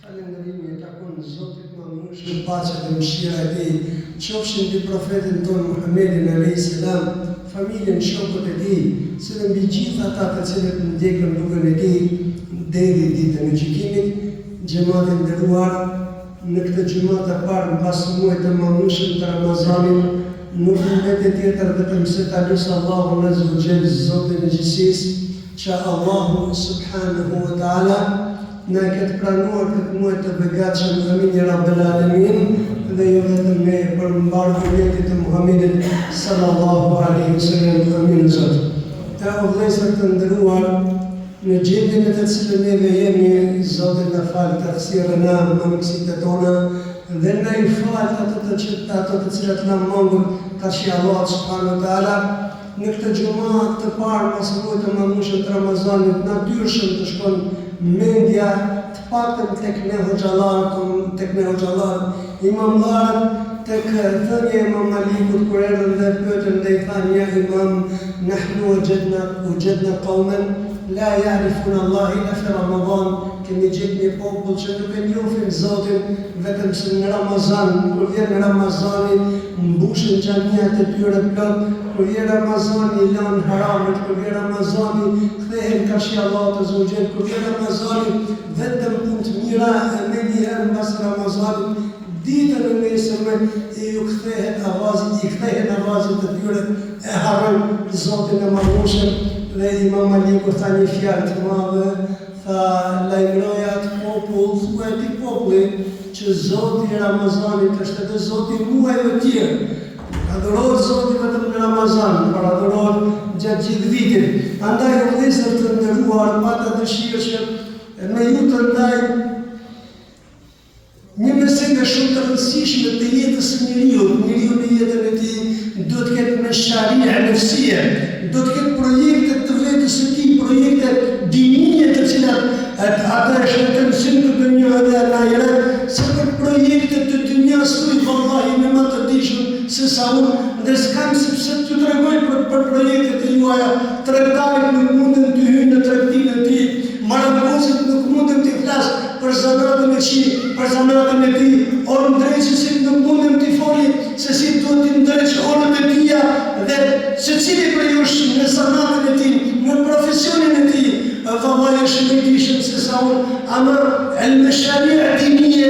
Falënderimi e takon Zotit Madhërueshëm, paqja dhe mëshira e Tij qofshin mbi profetin ton Muhammedin alayhis salam, familjen, shokët e tij, si dhe mbi gjithë ata të cilët ndjekën rrugën e tij deri ditën e gjykimit. Xhamati i nderuar, në këtë xhamat të parë mbas muajit të mëdhenj të Ramazanit, nuk mbetet tjetër vetëm se ta lutë Allahun azza wa jalla, Zotin e gjithësisë, që Allahu subhanahu wa taala në këtë pranuar këtë muaj të begatshëm, amin ya rabbal alamin, dhe jo vetëm ne për mbarë vërtetit të Muhammedit sallallahu alaihi wasallam, amin Zot. Të vëllezër të nderuar, në gjendjen e të cilën neve jemi, Zoti na fal të thirrën na mëngjesit tona dhe na i fal ato të cilat na mungon, tash Allah subhanahu wa taala në këtë xhumat të parë pas muajit të mëdhenj të Ramazanit, natyrshëm të shkon mendja të paktën tek ne hoxhallar, imamlar, tek thënia e Imam Malikut kur erdhën dhe pyetën dhe i thanë ja imam, nahnu wajadna qauman la ya'rifuna Allah illa fi Ramadan, kemi gjetë një popull që nuk e njohin Zotin vetëm se në Ramazan. Kur vjen Ramazani, mbushin xhamiat e tyre plot, kur vjen Ramazani lan haramet, kur vjen Ramazani kthehen kashi Allah të zogjel, kur vjen Ramazani vetëm punë të mira, me njëherë mbas Ramazanit ditën e nesërme ju kthehen avazit të tyre, e harrojnë Zotin e Madhërueshëm. Dhe Imam Maliku tha një fjalë të madhe, tha lajmëroja atë popull, thuaj ti populli që Zoti i Ramazanit është edhe Zoti i muajve të tjerë. Adhurohet Zoti vetëm në Ramazan, por adhurohet gjatë gjithë vitit. Andaj vëllezër të nderuar, pata dëshirë që me ju të ndaj një meselë shumë të rëndësishme të jetës së njeriu në jetën e tij do të ketë me sharia nefsie, do të ketë projekte të vetës së tij, projekte dinie të cilat ata e shënojnë në dunjë dhe në ahiret, se për projekte të dunjas tuaj vallahi më më të dishëm se sa unë, dhe s'kam sepse t'ju tregoj për projektet e juaja. Tregtarit nuk munden të hyjnë në tregtinë e tij, marrëveshjet nuk munden të flasë për zanatën e tij, për zanatën e tij, orë ndrejqësit nuk munden të foli se si duhet të ndrejqë orët e tija dhe secili për jush në zanatën e tij, në profesionin e tij. Vallahi është më dishëm se sa unë, amër el-mesharia dinije,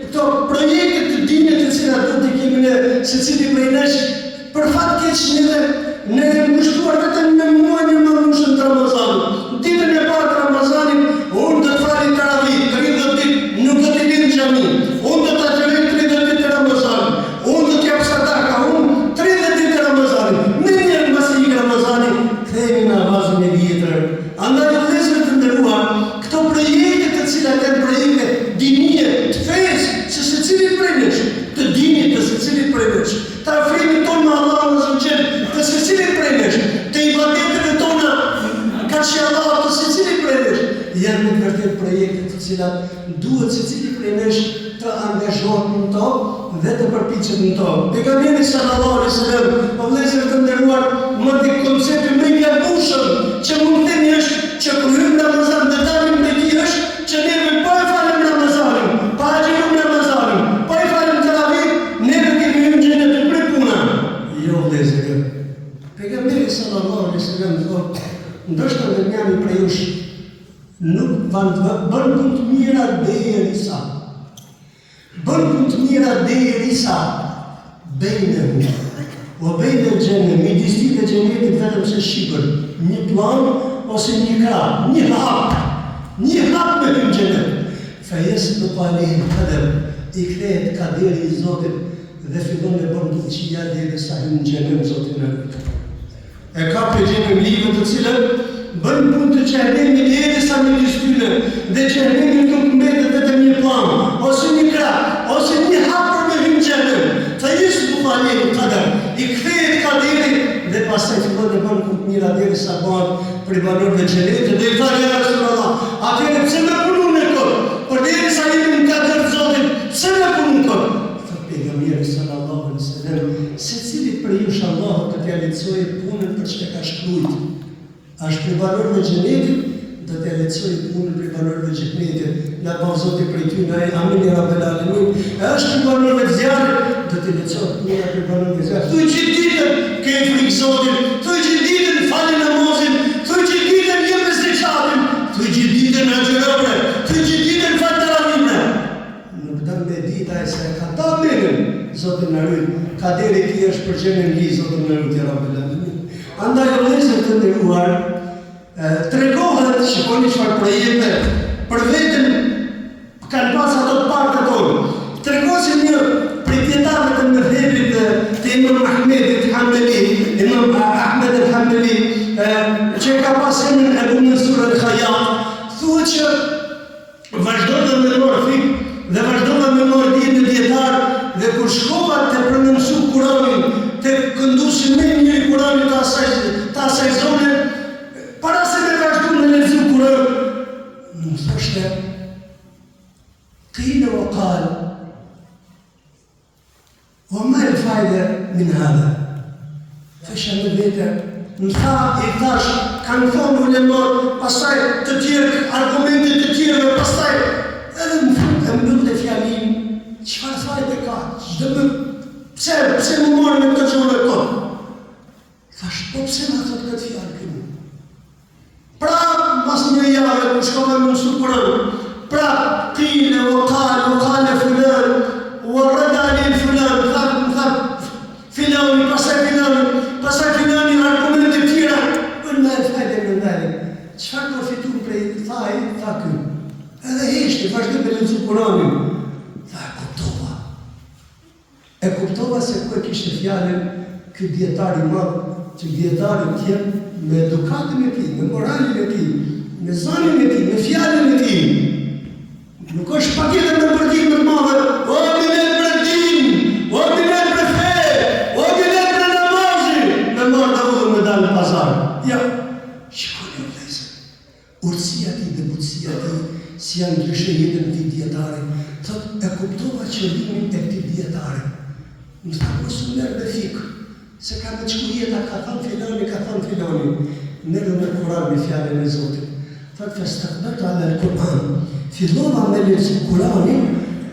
këto projekte të dinje të cilat do të kemi ne secili prej nesh, për fat keq ne ngushtuar vetëm me muajin e mëdhenj të Ramazanit. Ditën e parë të Ramazanit unë do të fali taravih 30 ditë, nuk do të vi në xhami. Unë do të xhamoj 30 ditë të Ramazanit. Unë do të jap sadaka, unë 30 ditë të Ramazanit. Në një pas i Ramazanit kthehemi në avazën e vjetër. Andaj vëllezër të nderuar, këto projekte të cilat janë projekte dinie të fesë, se secili prej nesh, të dinit të secilit prej nesh, të afrimit tonë me Allahun azza wa jall, të secilit prej nesh, të ibadeteve tona ka që Allah të secilit prej nesh, janë në vërtet projekte të cilat duhet secili prej nesh të angazhohet në to dhe të përpiqet në to. Pejgamberi sallallahu alaihi wasallam, vëllezër të nderuar, më di koncepti më i gjabueshëm që mund të themi është që kur hyn Ramazan dhe dalim me tij është që ne po e falim Ramazanin, pa agjirim Ramazanin, po e falim taravih, ne kemi hyrë në xhenet të prej puna. Jo vëllezër. Pejgamberi sallallahu alaihi wasallam thotë, ndoshta në njëri prej jush nuk bën punë të mira derisa. Bën punë të mira derisa bejnë o bejnë xhenet, midis tij dhe xhenetit vetëm se shipër, një plan ose një krah, një hap me hyrë në xhenet. Fayasbiqu alayhi al-qadar, i kthehet kaderi i Zotit dhe fillon me bën duqia derisa hyn në xhenet Zoti na lut. E ka për gjenë libra të cilët bën punë të xhenemit derisa me dystyne, dhe xhenemi nuk mbetet vetëm një plan, ose një krah, ose një hap për me hyrë në xhenet. Fayasbiqu alayhi al-qadar, i kthehet kaderi dhe pastaj fillon të bën punë të mira derisa bëhet për banorët e xhenetit. Dhe i tha ja Rasulullah, atëherë pse më punon në kot? Përderisa jemi në kader Zotit, pse më punon kot? Thot pejgamberi sallallahu alaihi wasallam, secili prej jush Allahu të t'ia lehtësojë punën për çka ka shkruajtur. Është për banorët e xhenetit do të lehtësoj punën për banorëve të xhenetit, na bën Zoti për ty, na amin ya rabbel alamin. Është banorëve të zjarrit, do të lehtësoj punën për banorëve të zjarrit. Thuaj gjithë ditën ke frikë Zotit, thuaj gjithë ditën falë namazin, thuaj gjithë ditën jep zakatin, thuaj gjithë ditën agjërore, thuaj gjithë ditën fal taravih. Nuk do me dita e se ka ta mirën, Zotin na rrit, ka deri ti është për xhenin li, Zotin na rrit ya rabbel alamin. Andaj vëllezër të nderuar, tregohet, shikoni çfarë projekte për veten kanë pas ato të partë tonë. Tregohet se një prej dietarëve të mëdhenjit të Imam Ahmedit Hanbali, Imam Ahmed al-Hanbali, që ka pas emrin Abu Mansur al-Khayyat, thuhet që vazhdon me marrë frikë dhe vazhdon me marrë dijen e dietar dhe kur shkova të përmendsu Kur'anin, të këndusin me një Kur'anin të asaj zone, para se me vazhdu me lexu Kur'an, më thoshte, qila wa qal, wa ma al-fayda min hada? Thosha me vete, më tha, i thash, kanë thonë ulemat, pastaj të tjerë, argumentet të tjerëve, pastaj edhe më fund e mbyll të fjalin, çfarë fajde ka? Pse më morën me këtë gjurë e këtë? Thash, po pse më thot këtë fjalë këtu? Prap, mas një javë, kur shkove më mësu Kur'an, prap, qile, o kale fulan, o rrëda alin fulan, thak, filani, pasaj filani, argumente tjera, për me e fajde me ndajnë. Qëfar ka fitu prej thaj, tha kë? Edhe heshte, vazhdim me lexu Kur'anin. Tha, e kuptova se ku e kishte fjalën ky dietari madh, që dietari tjenë me edukatën e tij, me moralin e tij, me zanin e tij, me fjalën e tij. Nuk është patjetër me bërtim të madhe, o minet për din, o minet për fe, o minet për namazin, me marrë davudhën me dalë në pazar. Ja, shikoni o vëllezër, urtësia ti dhe butësia ti, si janë ndryshe jetën ti dietari, thot, e kuptova qëllimin e këtij dietari. Më tha, mos u merr me fikë, se ka me qku jeta, ka thënë filani, merru me Kur'an me fjalën e Zotit. Thot, fastaqbaltu ala al-Kur'an. Fillova me lexu Kur'anin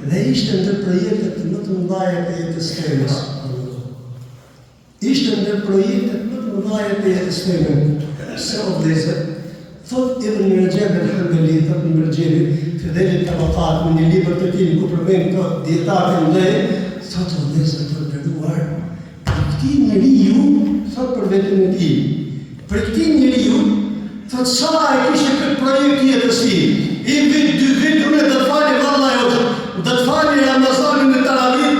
dhe ishte ndër projektet më të mëdha të jetës time. Ishte ndër projektet më të mëdha të jetës time. Se o vëllezër, thot Ibn Rajab al-Hanbali, thot Ibn Rajab, Fidelit Tabaqat, në një libër të tij ku përmend këto dietarë të mëdhenj, thot o vëllezër të nderuar, këti njeriu, thot për vetën e tij, për këti njeriu, thot sa e kishte këtë projekt jetës tij, i vit, 2 vit, unë do të fali vallaj hoxha, do të fali Ramazanin e taravih,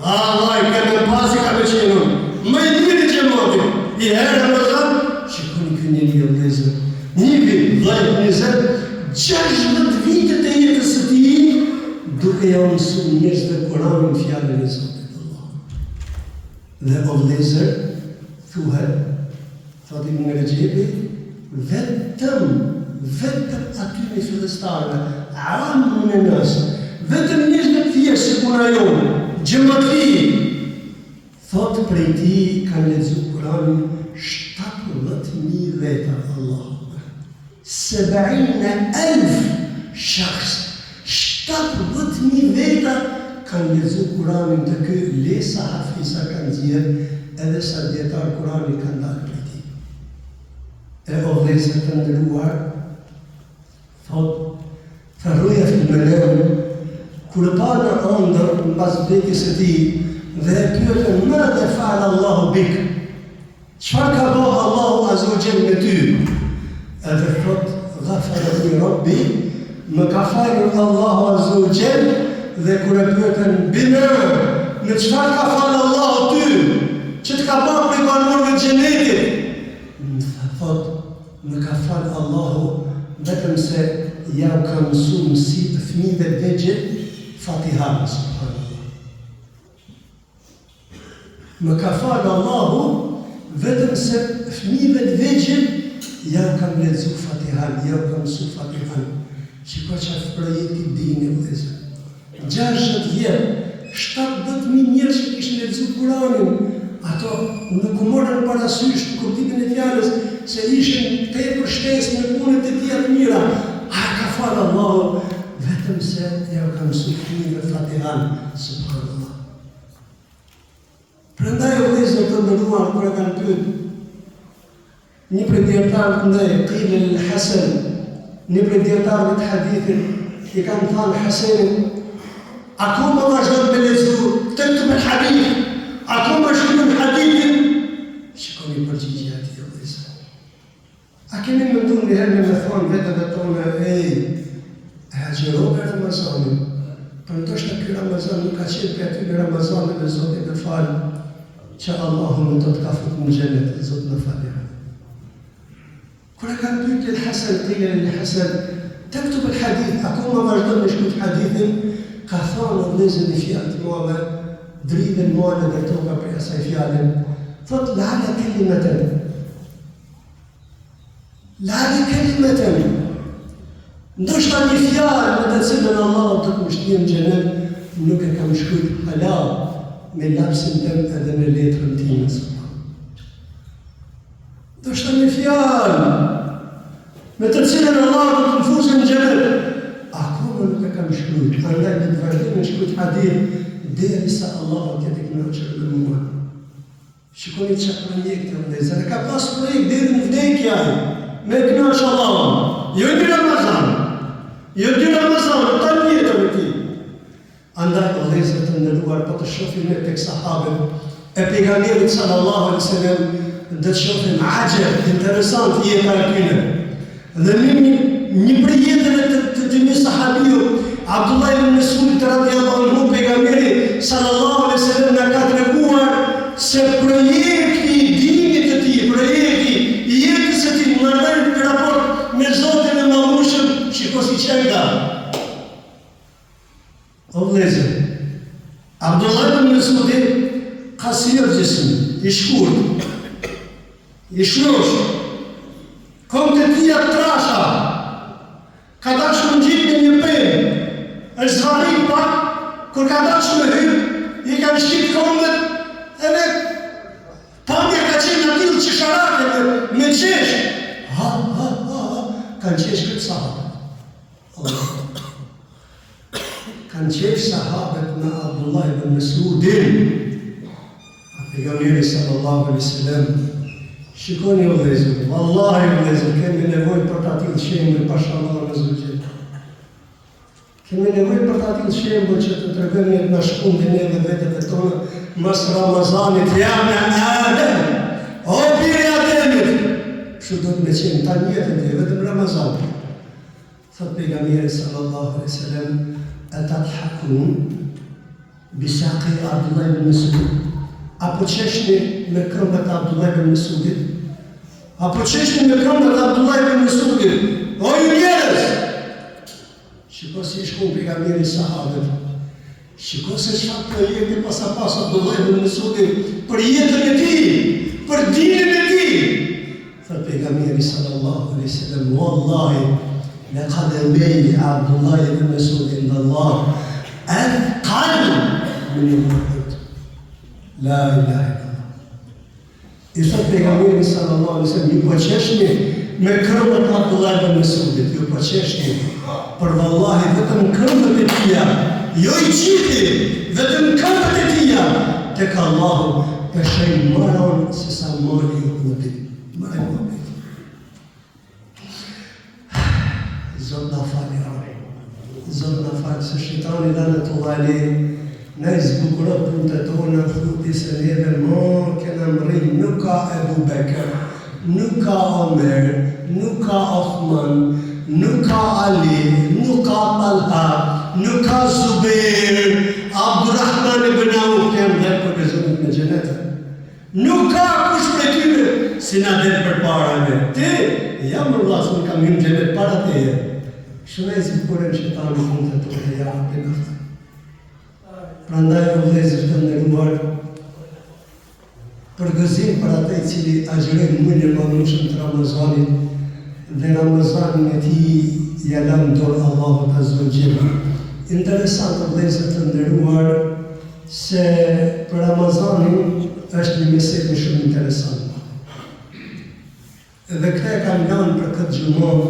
vallaj, kemë pasi ka me qenë, më i mirë xhamati, i herë Ramazan, shikoni ky njeriu vëllezër, 1 vit, 10, 20, 60 vitet e jetës së tij, duke ja mësuar njerëzve Kur'anin fjalën e Zotit Allah. Dhe o vëllezër, thuhet, thot Ibn Rajabi, vetëm aty me fillestarëve, amun e nas, vetëm njerëzve të thjeshtë si puna jonë, xhamatli, thot prej tij kanë lexuar Kur'anin 70.000 veta, Allahu Akbar. 70.000 shakhs, 70.000 veta kanë lexuar Kur'anin të ky, lesa hafisa kanë zgjedhur, edhe sa dietar Kur'ani kanë dalë prej tij. E o vëllezër të nderuar, thot, Farruja fil-Meleun, kur e pa në ëndër mbas vdekjes së tij dhe e pyetën madhe fa'ala Allahu bik, çfarë ka bëu Allahu azza wa jall me ty? Edhe thot, ghafara li Rabbi, më ka falur Allahu azza wa jall, dhe kur e pyetën bina, në çfarë ka falë Allahu ty, që të ka bërë për i banorëve të xhenetit? Thot, më ka falë Allahu vetëm se ja u ka mësuar fëmijëve të vegjël Fatihan, subhanallah. Më ka falë Allahu vetëm se fëmijëve të vegjël ja u ka lexuar Fatihan, ja u ka mësuar Fatihan. Shikoj çfarë projekti dini vëllezër. 60 vjet, 70.000 njerëz që kishin lexuar Kur'anin, ato nuk u morën parasysh në kuptimin e fjalës se ishin tepër shtesë në punët e tij të mira. A ka falë Allahu vetëm se ja u ka mësuar fëmijëve Fatihan, subhanallah. Prandaj o vëllezër të nderuar, kur e kanë pyetur një prej dietarëve të ndaj qila al-Hasan, një prej dietarëve të hadithit i kanë thënë Hasanit, akoma vazhdon me lexu këtë me hadith, akoma shkruan hadithin, shikoni përgjigjja e tij o vëllezër. A kemi menduar një herë me thonë vetëve tonë, haxhirove Ramazanin, për ndoshta ky Ramazan nuk ka qenë për aty në Ramazanit e Zotit më falë, që Allahu më të ka futur në xhenet, Zoti më falë. Kur e kanë pyetur Hasan qila al-Hasan, تكتب الحديث، akoma vazhdon me shkruaj hadithin, ka thonë o vëllezër një fjalë të madhe, dritën mua në dërtoka për asaj fjalën, thot la'alla kalimatan, ndoshta një fjalë me të cilën Allahu të kushtojë në xhenet, nuk e kam shkruar hala me lapsin tëm edhe me letrën time. Ndoshta një fjalë me të cilën Allahu të mëfuzë në xhenet, akoma nuk e kam shkruar. Prandaj do të vazhdoj me shkruaj hadith derisa Allahu të jetë kënaqur me mua. Shikoni çfarë projekti vëllezër, ka pas projekt deri në vdekje, me kënaqë Allahun. Jo në Ramazan, të jetën e tij. Andaj vëllezër të nderuar, po të shohim ne tek sahabët e pejgamberit sallallahu alaihi wasallam, do të shohim ajab interesant jeta e tyre. Dhe një prej jetëve të një sahabiu, Abdullah ibn Mas'ud radhiyallahu anhu, pejgamberi sallallahu alaihi wasallam na ka treguar se projekti i dinit të tij, projekti i jetës së tij në raport me Zotin e Madhëshëm, shikoj si çelga. O vëllezër, Abdullah ibn Mas'ud qasir jism, i shkurt, i shrosh, kom të tia trasha, ka dashur në gjitë në një penë, është zvarit pak, kur ka dashur me hypë, i kanë shqit kombët, edhe pandja ka qenë në tilë që sharake me qesh, kanë qesh këtë sahabët. Kanë qesh sahabët në Abdullah ibn Mas'udin, a pejgamberi sallallahu alaihi wasallam. Shikoni o vëllezër, vallahi vëllezër, kemi nevojë për të atil shembull pashallah në zgjidhje. Kemi nevojë për të atil shembull që të tregojmë në shkundin e vetëve tonë, mas Ramazanit jam Adem, o biri Ademit. Kështu do të më qenë tani jetën e vetëm Ramazan. Thot pejgamberi sallallahu alaihi wasallam, atadhakun bisaqi Abdullah ibn Mas'ud. Apo qeshni me këmbët e Abdullah ibn Mas'udit? Apo qeshni me këmbët e Abdullah ibn Mas'udit? O ju njerëz! Shiko si i shkon pejgamberi sahabët. Shiko se çfarë projekti pas Abdullah ibn Mas'udit për jetën e tij, për dinën e tij. Thot pejgamberi sallallahu alaihi wasallam, wallahi laqad amali Abdullah ibn Mas'ud inda Allah athqal min Uhud. La ilaha illallah. I thot pejgamberi sallallahu alaihi wasallam, ju po qeshni me këmbët e Abdullah ibn Mas'udit, ju po qeshni, për vallahi vetëm këmbët e tija, jo i qiti, vetëm këmbët e tija, tek Allahu peshojnë maron se sa mori i Uhudit. Mari Uhudit. Zot na fali, Zot na fali, se shejtani lanetullahi alaihi ne zbukurot punët tona, thuti se neve mo kena mri, nuk ka Ebu Bekër, nuk ka Omer, nuk ka Osman, nuk ka Ali, nuk ka Talha, nuk ka Zubair, Abdurrahman ibn Auf, kem dhe për gëzunit me xhenetë. Nuk ka kush për tyre, si na dhe për para me. Ti, jam Allah, së në kam hynë xhenet para teje. Shënë e zbukurën që ta në punët tona, ja, për nëftë. Prandaj o vëllezër të nderuar, për gëzim për ata i cili agjiron muajin e madhëshëm të Ramazanit dhe Ramazanin e tij ja lëm dorë Allahut azza wa jalla. Interesant o vëllezër të nderuar se për Ramazanin është një meselë shumë interesante. Dhe këta e kam lanë për këtë gjumon,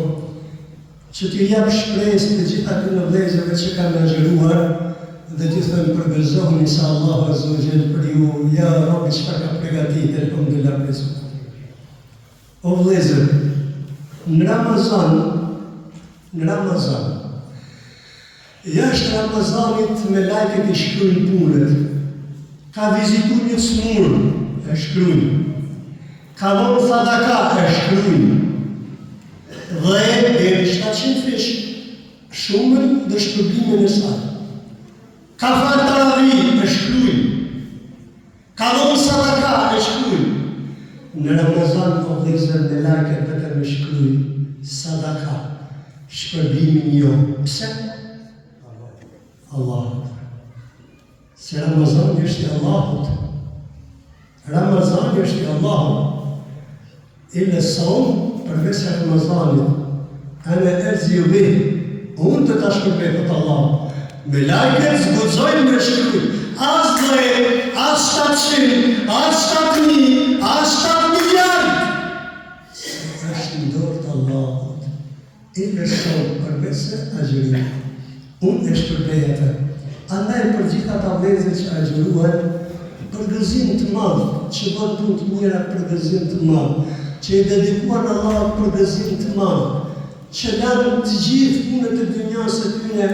që t'ju jap shpresë të gjitha këto vëllezërve që kanë agjëruar dhe t'ju thënë përgëzohuni se Allahu Azza wa Jall për ju, ja Rabbi çfarë ka përgatitur alhamdulillah për ju. O vëllezër, në Ramazan, jashtë Ramazanit me lajket i shkruajnë punët, ka vizitu një smur, e shkruajnë, ka dhënë sadaka, e shkruajnë, dhe e 700 fish shumën dhe shpërblimin e saj. Ka falë taravih, e shkruajnë, ka dhënë sadaka, e shkruajnë. Në Ramazan, o vëllezër, me lajket vetëm e shkruajnë sadaka, shpërblimin jo. Pse? Allah. Se Ramazan është i Allahut. Ramazan është i Allahut. Ille saum përveç e Ramazanit. Ane erzi ju bih. Unë të ta shpërbej për Allah. Me lajket zgudzojnë me shkruaj. As dhe, as 700, as 7.000, as 7 miliard. Është në dorë të Allahut. Ille saum përveç e agjërim. Unë e shpërbej atë. Andaj për gjitha ta vëllezër që agjëruan, përgëzim të madh, që bën punë të mira, përgëzim të madh, që i dedikuan Allahut, përgëzim të madh, që lanë të gjithë punët e dunjas së tyre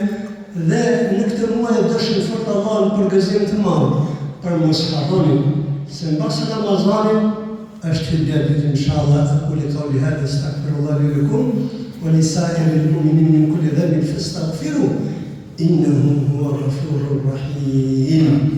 dhe në këtë muaj dëshin fort Allahun, përgëzim të madh. Për mos harroni se mbas Ramazanit është fillja ditë inshallah. Aqulu qawli hadha astaghfirullah li lakum wa li sa'iril mu'minin min kulli dhanbin fastaghfiruhu إنه هو الغفور الرحيم.